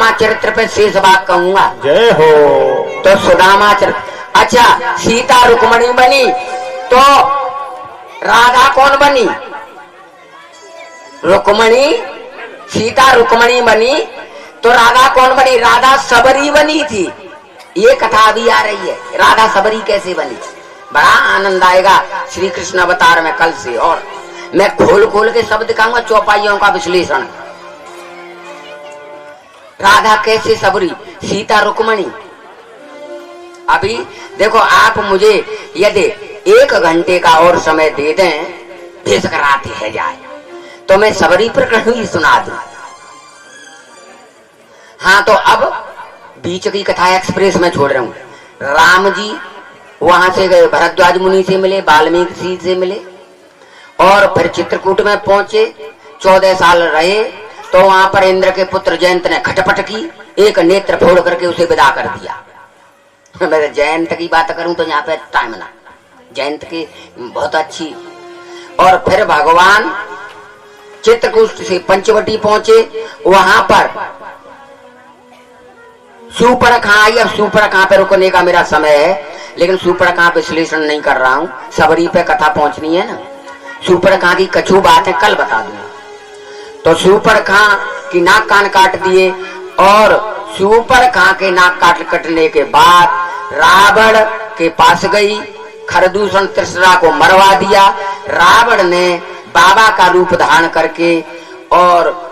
सुदामा चरित्र पे शेष बात कहूंगा। जय हो। तो सुदामा चरित्र, अच्छा सीता रुक्मणी बनी तो राधा कौन बनी? रुक्मणी, सीता रुक्मणी बनी तो राधा कौन बनी? राधा सबरी बनी थी। ये कथा भी आ रही है, राधा सबरी कैसे बनी। बड़ा आनंद आएगा श्री कृष्ण अवतार में कल से, और मैं खोल खोल के सब दिखाऊंगा, चौपाइयों का विश्लेषण। राधा कैसे सबरी, सीता रुक्मणी। अभी देखो आप मुझे यदि 1 घंटे का और समय दे दें, भेज कराते है जाए, तो मैं सबरी प्रकरण ही सुना दूं। हाँ, तो अब बीच की कथा एक्सप्रेस में छोड़ रहा हूं। राम जी वहां से गए, भरद्वाज मुनि से मिले, वाल्मीकि से मिले, और फिर चित्रकूट में पहुंचे। 14 साल रहे तो वहां पर इंद्र के पुत्र जयंत ने खटपट की, एक नेत्र फोड़ करके उसे विदा कर दिया। मैं जयंत की बात करूं तो यहाँ पे टाइम ना, जयंत की बहुत अच्छी। और फिर भगवान चित्रकूट से पंचवटी पहुंचे, वहां पर सूर्पणखा आई। अब सूर्पणखा पे रुकने का मेरा समय है, लेकिन सूर्पणखा विश्लेषण नहीं कर रहा हूं, सबरी पे कथा पहुंचनी है ना। सूर्पणखा की कछु बातें कल बता दूंगा। तो सूर्पणखा की नाक कान काट दिए, और सूर्पणखा के नाक कटने के बाद रावण के पास गई, खरदूषण त्रिशरा को मरवा दिया। रावण ने बाबा का रूप धारण करके और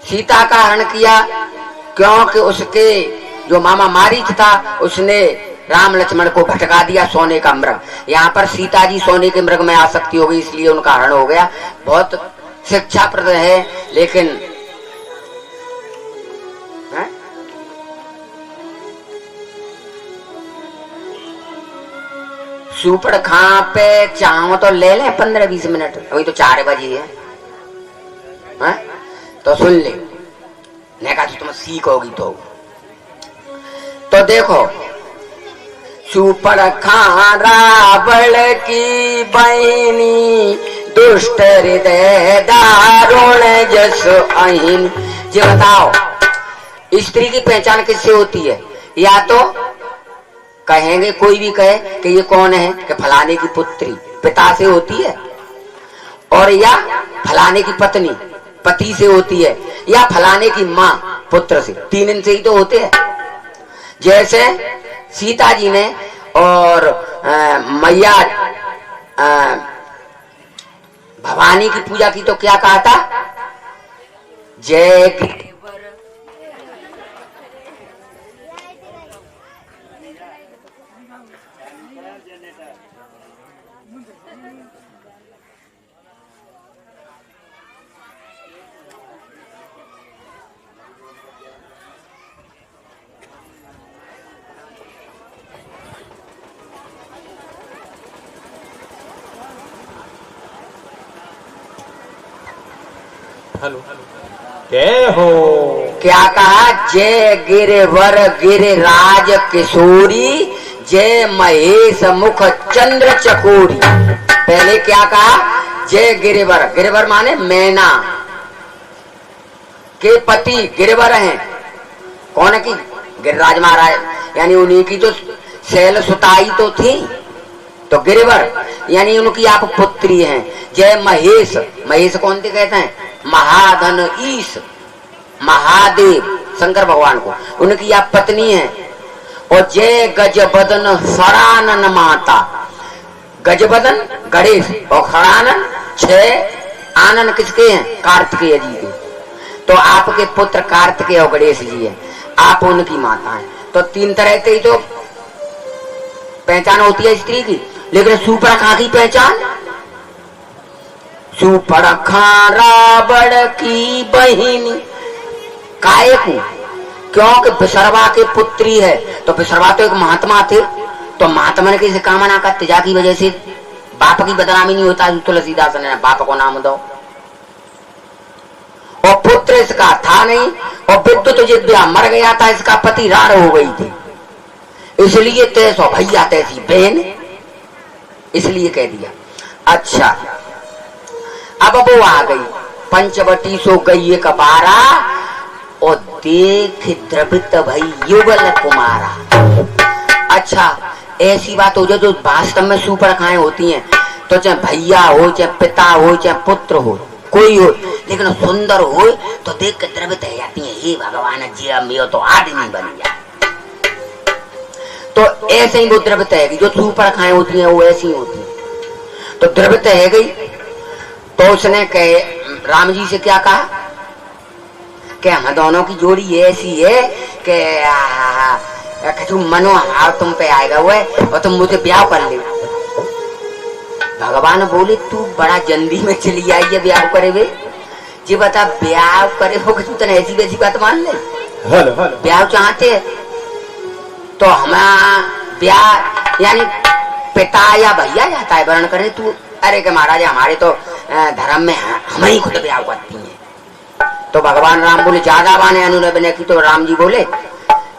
सीता का हरण किया, क्योंकि उसके जो मामा मारीच था उसने राम लक्ष्मण को भटका दिया, सोने का मृग। यहाँ पर सीता जी सोने के मृग में आसक्ति हो गई, इसलिए उनका हरण हो गया। बहुत शिक्षाप्रद है, लेकिन सूर्पणखा पे चाहो तो ले ले 15-20 मिनट, अभी तो 4 बजे है? तो सुन ले, नहीं कहा तुम सीखोगी तो देखो। सूर्पणखा रावण की बहनी, दुष्ट हृदय दारुण जस अहिन। जी बताओ, स्त्री की पहचान किससे होती है? या तो कहेंगे, कोई भी कहे कि ये कौन है, कि फलाने की पुत्री, पिता से होती है, और या फलाने की पत्नी, पति से होती है, या फलाने की माँ, पुत्र से। 3 दिन से ही तो होते हैं। जैसे सीता जी ने और मैया भवानी की पूजा की तो क्या कहा था? जय हेलो, जय हो। क्या कहा? जय गिरिवर गिरिराज किशोरी, जय महेश मुख चंद्र चकोरी। पहले क्या कहा? जय गिरिवर, गिरिवर माने मैना के पति गिरिवर हैं। कौन की? गिरिराज महाराज, यानी उन्हीं की तो शैल सुताई तो थी, तो गिरिवर यानी उनकी आप पुत्री हैं। जय महेश, महेश कौन थे कहते हैं? महाधन ईश, महादेव शंकर भगवान को, उनकी आप पत्नी हैं। और जय गजबदन सरानन माता, गजबदन गणेश और खड़ानन 6 आनन किसके हैं? कार्तिकेय जी के। तो आपके पुत्र कार्तिकेय और गणेश जी हैं, आप उनकी माता हैं। तो 3 तरह की तो पहचान होती है स्त्री की। लेकिन सूर्पणखा की पहचान, सूर्पणखा रावण की बहिनी, काहे को? क्योंकि विसर्वा के पुत्री है। तो विसर्वा तो एक महात्मा थे, तो महात्मा ने किसी कामना का त्याग की वजह से बाप की बदनामी नहीं होता। तुलसीदास ने बाप को नाम दो, और पुत्र इसका था नहीं, और विद्युत जिद्या मर गया था, इसका पति रार हो गई थी, इसलिए तैसो भैया तैसी बहन, इसलिए कह दिया। अच्छा, अब वो आ गई पंचवटी, सो गई एक बारा, और देख द्रवित भई युगल कुमारा। अच्छा ऐसी बात हो जाए जो वास्तव में शूर्पणखाएं होती हैं, तो चाहे भैया हो, चाहे पिता हो, चाहे पुत्र हो, कोई हो, लेकिन सुंदर हो तो देख के द्रवित हो जाती है, हे भगवान जी मैं तो आदमी बन गया। तो ऐसे ही वो द्रवित है, जो शूर्पणखाएं होती हैं वो ऐसी होती है। तो द्रवित है गई, तो उसने कहे राम जी से क्या कहा कि हम दोनों की जोड़ी ऐसी है कि तुम मनो हाव तुम पे आएगा वो है और तुम मुझे ब्याह कर ले। भगवान बोले तू बड़ा जल्दी में चली आई है ब्याह करे वे, जी बता ब्याह करे हो कि तू तने ऐसी वैसी बात मान ले। ब्याह चाहते तो हमारा ब्याह यानी पिता या भैया जाता है वर्ण करे, तू अरे के महाराज हमारे तो धर्म में हम ही खुद ब्याह करती हैं। तो भगवान राम बोले ज्यादा बाने अनुनय की। तो राम जी बोले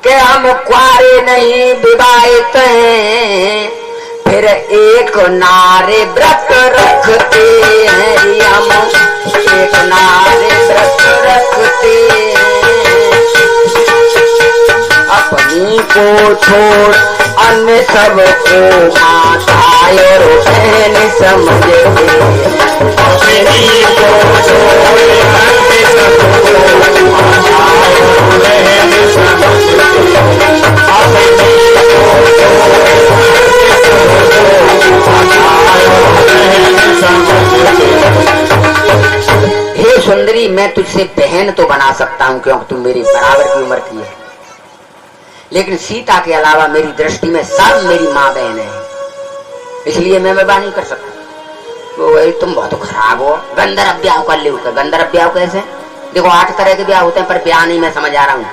कि हम कुआरे नहीं विवाहित हैं, फिर एक नारे व्रत रखते हैं, हम एक नारे व्रत रखते हैं, अपनी को छोड़ अन्य सब को माता और बहन समझते, अपनी को छोड़ अन्य सब को माता और बहन समझते, अपनी को छोड़ अन्य सब को माता और बहन समझते। हे सुंदरी मैं तुझसे बहन तो बना सकता हूँ क्योंकि तू मेरी बराबर की उम्र की है, लेकिन सीता के अलावा मेरी दृष्टि में सब मेरी माँ बहन है, इसलिए मैं विवाह नहीं कर सकता। तो तुम बहुत खराब हो, गंधर्व ब्याह कर ले। गंधर्व ब्याह कैसे? देखो 8 तरह के ब्याह होते हैं, पर ब्याह नहीं मैं समझ आ रहा हूँ।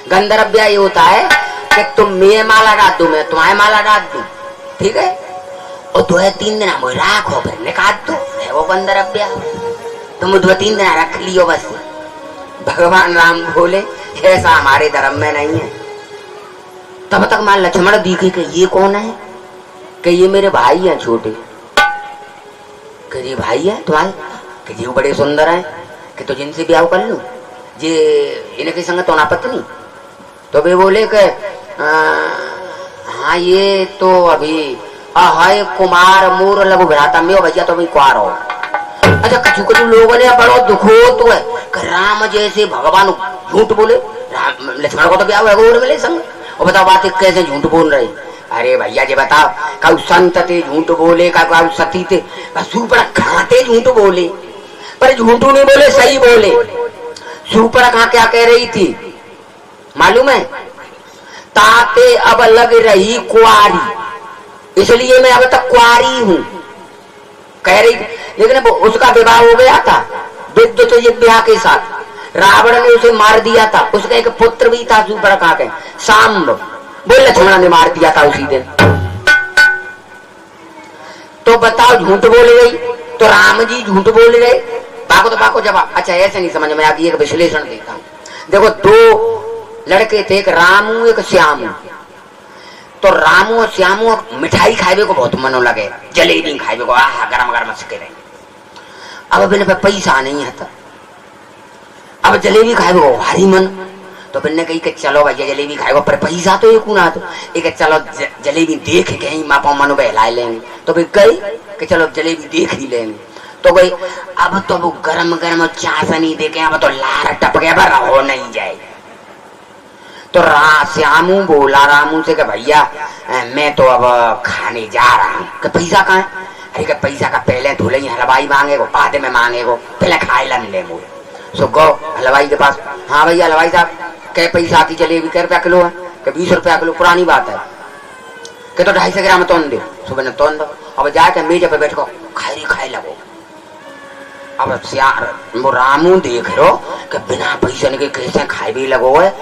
गंधर्व ब्याह ये होता है कि तुम मेरे माला डाल दो, मैं तुम्हारे माला डाल दू, ठीक है, और 2-3 दिन हम राखो फिर निकाल दो, है वो गंधर्व ब्याह। तुम 2-3 दिन रख लियो बस। भगवान राम बोले ऐसा हमारे धर्म में नहीं है। तब तक मान लक्ष्मण दिखे कि ये कौन है, कि ये मेरे भाई हैं छोटे, कि ये भाई है तुम्हारे, कि ये बड़े सुंदर हैं, कि तो जिनसे ब्याह कर लूं, ये इनके संग तो ना पत्नी। तो वे बोले कि हाँ ये तो अभी हाय कुमार मोर लघु भ्राता में भैया तो अभी कुआर हो। अच्छा कछु कछु लोगों ने बड़ो दुख हो तो है कि राम जैसे भगवान झूठ बोले, लक्ष्मण को तो ब्याह है मिले संग, और बताओ बात कैसे झूठ बोल रहे। अरे भैया जी बताओ, कऊ संत थे झूठ बोले, कऊ सती थे, शूर्पणखा थे झूठ बोले, पर झूठ नहीं बोले सही बोले। शूर्पणखा क्या कह रही थी मालूम है? ताते अब लग रही कुआरी, इसलिए मैं अब तक कुआरी हूँ कह रही। लेकिन उसका विवाह हो गया था विद्युत विवाह के साथ, रावण ने उसे मार दिया था, उसका एक पुत्र भी था शूर्पणखा के, सांब, वो लक्ष्मण ने मार दिया था उसी दिन। तो बताओ झूठ बोल गई, तो राम जी झूठ बोल रहे, बाको तो बाको जवाब। अच्छा ऐसे नहीं समझ में आती, एक विश्लेषण देता हूँ। देखो 2 लड़के थे, एक रामू एक श्यामू। तो रामू और श्यामू मिठाई खाए को बहुत मनो लगे, जलेबी खाए को, आहा गरम गरम सके रहे। अब बिन पे पैसा नहीं है, अब जलेबी खाए को भारी मन। तो बिन्ने कही कि चलो भैया जलेबी खाएगा, पर पैसा तो एक ना, तो एक चलो जलेबी देख के ही मापा मनो बहलाए लेंगे। तो फिर गई कि चलो जलेबी देख ही लेंगे। तो गई, अब तो वो गरम गरम चाशनी देखे, अब तो लार टपके पर हो नहीं जाए। तो श्यामू बोला रामू से कि भैया मैं तो अब खाने जा रहा हूँ। कि पैसा कहाँ है? अरे कि पैसा का पहले धुले हलवाई मांगेगो, बाद में मांगेगो, पहले खाए लन ले। सो गो हलवाई के पास, हाँ भैया हलवाई साहब कै पैसा की जलेबी कै रुपया किलो है? कि 20 रुपया किलो। पुरानी बात है कि तो 250 ग्राम तोन दो। सुबह ने तोन दो, अब जाके मेज पे बैठ को खाए लगो। अब वो रामू देख रो कि बिना पैसे के कैसे खाए भी लगो है।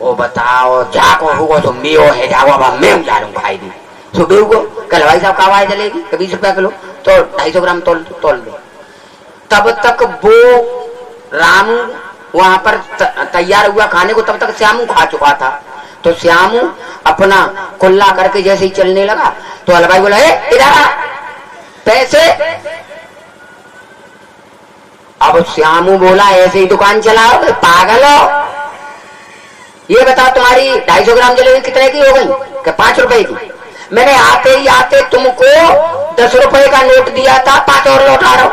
वो बताओ जाको होगा तो मेो है, जाओ अब मैं जा लूँ खाई दी। सुबह को हलवाई साहब कहा है जलेबी कि 20 रुपया किलो, तो 250 ग्राम तोल दो। तब तक वो रामू वहां पर तैयार हुआ खाने को, तब तक श्यामू खा चुका था। तो श्यामू अपना कुल्ला करके जैसे ही चलने लगा तो हलवाई बोला इधर पैसे। अब श्यामू बोला ऐसे ही दुकान चलाओ पागल हो, ये बताओ तुम्हारी 250 ग्राम जलेबी कितने की हो गई? कि 5 रुपए की। मैंने आते ही आते तुमको 10 रुपए का नोट दिया था, 5 और लौटा रहा हूं।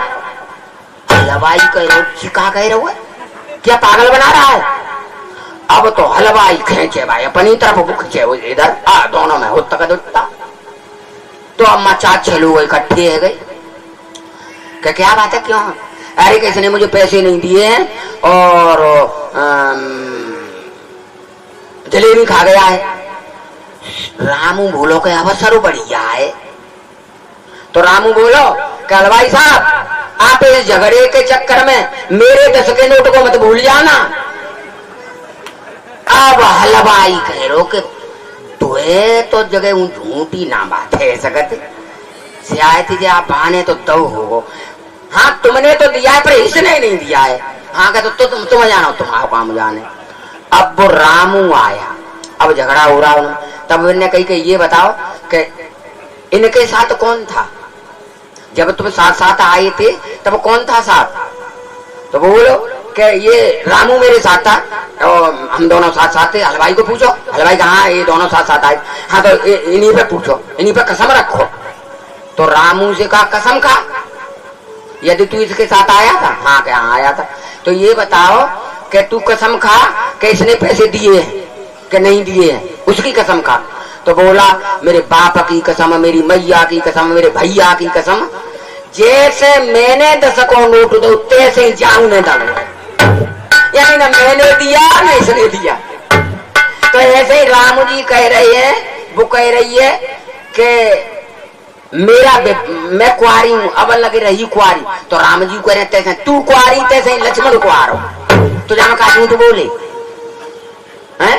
हलवाई कह रहे हो, चिका कह रहे हो, क्या पागल बना रहा है? अब तो हलवाई खींचे भाई अपनी तरफ, खींचे इधर दोनों में होता का दुटता। तो अम्मा 4-6 लोग इकट्ठे है गए। क्या बात है, क्यों? अरे किसने मुझे पैसे नहीं दिए हैं और जलेबी खा गया है। रामू बोलो के अवसर बढ़िया है। तो रामू बोलो कि हलवाई साहब आप इस झगड़े के चक्कर में मेरे 10 के नोट को मत भूल जाना। अब हलवाई कह रो कि तुए तो जगह झूठी ना बात है सकत से आए थे आप बहाने तो दो हो। हाँ तुमने तो दिया है पर इसने नहीं दिया है। हाँ कहते तो तुम जानो, तुम्हारा काम जाने। अब वो रामू आया, अब झगड़ा हो रहा। तब इन्हें कही कि ये बताओ कि इनके साथ कौन था जब तुम साथ साथ आए थे, तब कौन था साथ? तो बोलो कि ये रामू मेरे साथ था और हम दोनों साथ साथ थे। हलवाई को पूछो, हलवाई कहा ये दोनों साथ साथ आए। हाँ तो इन्हीं पे पूछो, इन्हीं पे कसम रखो। तो रामू से कहा कसम खा यदि तू इसके साथ आया था? हाँ क्या आया था। तो ये बताओ कि तू कसम खा कि इसने पैसे दिए हैं कि नहीं दिए हैं, उसकी कसम खा। तो बोला मेरे बाप की कसम, मेरी मैया की कसम, मेरे भैया की कसम, जैसे मैंने 10 को नोट दो तैसे ही जाऊं ने दो। यानी ना मैंने दिया ना इसने दिया। तो ऐसे ही रामू जी कह रहे हैं, वो कह रही है कि मैं कुआरी हूं, अब लगे रही कुआरी। तो राम जी कह रहे तैसे तू कुआरी तैसे लक्ष्मण कुआर हो, तो जाना का झूठ बोले हैं।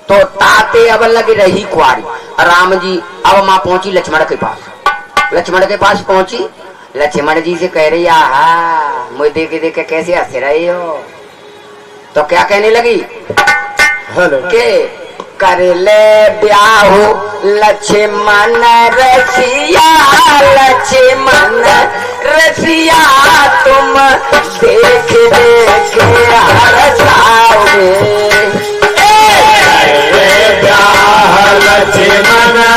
तो ताते अब लगे रही कुआरी। राम जी अब माँ पहुंची लक्ष्मण के पास। लक्ष्मण के पास पहुंची, लक्ष्मण जी से कह रही आहा मुझे देखे देखे कैसे हंस रहे हो। तो क्या कहने लगी के कर ले ब्याह लक्ष्मण रसिया, लक्ष्मण रसिया तुम देख देख